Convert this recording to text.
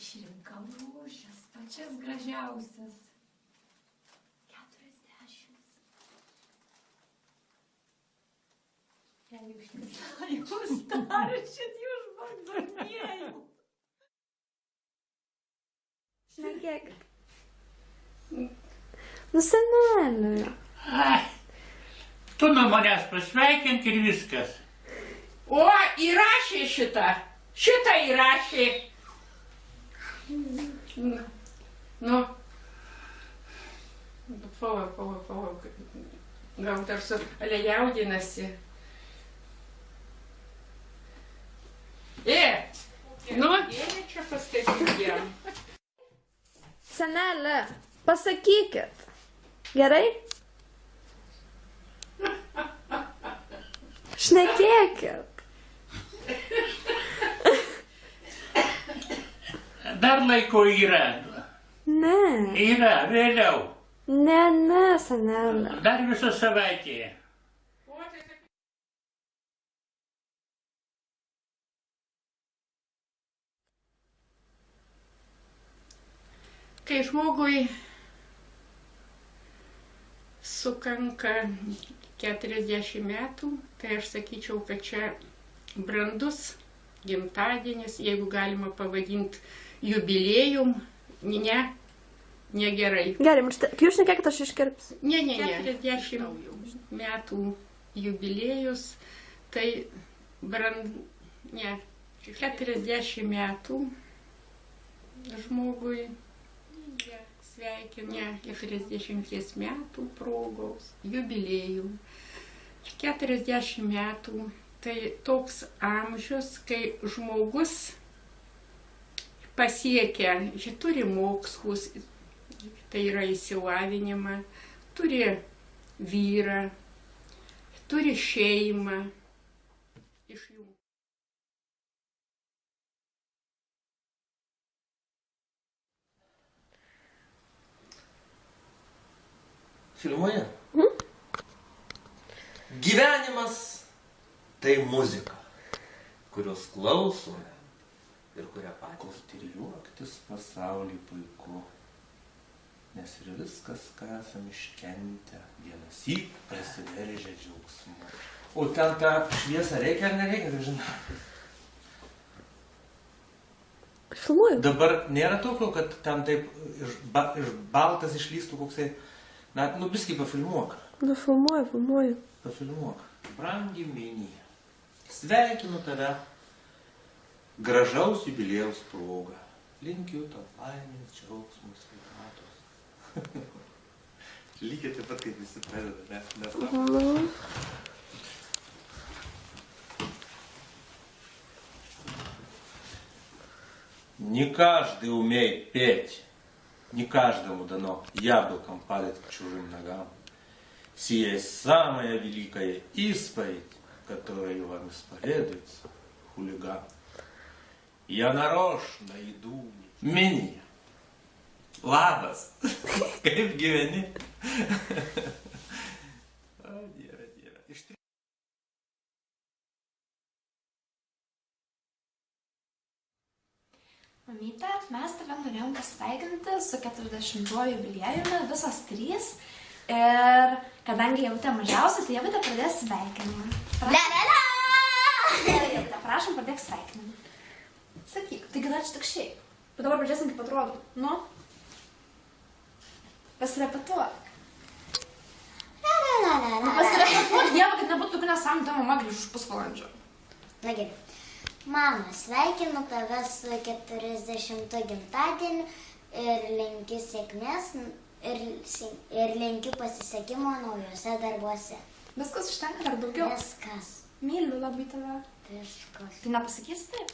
Išrinkau rūšis, pačias gražiausias. 40. Jei jūs taršit, jūs žmogdonėjau. Šnekėkit. Nu, senelė. Ai, tu nuo manęs pasveikink ir viskas. O, įrašė šitą. Šitą įrašė. Nu. Palauk. Gal dar su ale jaudinasi. Nu, čia paskaityk. Senelė, pasakykit. Gerai? Šnekėkit. Dar laiko yra. Ne. Yra, vėliau. Ne, senelė. Dar visą savaitę. Kai žmogui sukanka 40 metų, tai aš sakyčiau, kad čia brandus gimtadienis, jeigu galima pavadinti jubiliejum, negerai. Gerai, kai jūs šnekėkit, aš iškirpsiu. Ne. 40 metų jubiliejus, tai 40 metų žmogui sveikinu 40 metų progos jubiliejų. 40 metų tai toks amžius, kai žmogus pasiekia, turi mokslus, tai yra išsilavinimą, turi vyrą, turi šeimą. Filmuoja? Gyvenimas tai muzika, kurios klausome ir kurią patys. Ir juoktis pasaulį puiku, nes ir viskas, ką esam iškentę, vienąsyk prasiveržia džiaugsmu. O ten tą šviesą reikia ar nereikia, žinai? Filmuoju. Dabar nėra tokio, kad ten taip iš baltas išlystų koksai. Na, biskį pafilmuok. Nu, filmuoju. Pafilmuok. Brangi Minija, sveikinu tave gražaus jubiliejaus proga. Linkiu tau laimės, džiaugsmo, sveikatos. Lygiai taip pat, kaip visi pradeda, ne? Не каждый умеет петь. Не каждому дано яблоком падать к чужим ногам. Сия есть самая великая исповедь, которую вам исповедуется хулиган. Я нарочно иду. Minija. Labas. Kaip gyveni? O, Dieve. Mamyte, mes tave norėjom pasveikinti su 40-uoju jubiliejumi, visos 3. Ir kadangi Ievutė mažiausia, tai Ievutė pradės sveikinimą. Ievutė, prašom, pradėk sveikinimą. Sakyk, taigi dar čia tik šiaip. Bet dabar pradėsim kaip atrodo. Nu? Pasirepetuok. Pasirepetuok, Ieva, kad nebūtų tokių nesąmonių, tai mama grįžus už pusvalandžio. Na gerai. Mama, sveikinu tave su 40 gimtadieniu ir linkiu sėkmės ir linkiu pasisekimo naujuose darbuose. Viskas užtenka, ar daugiau? Viskas. Myliu labai tave. Viskas. Tai nepasakysi taip?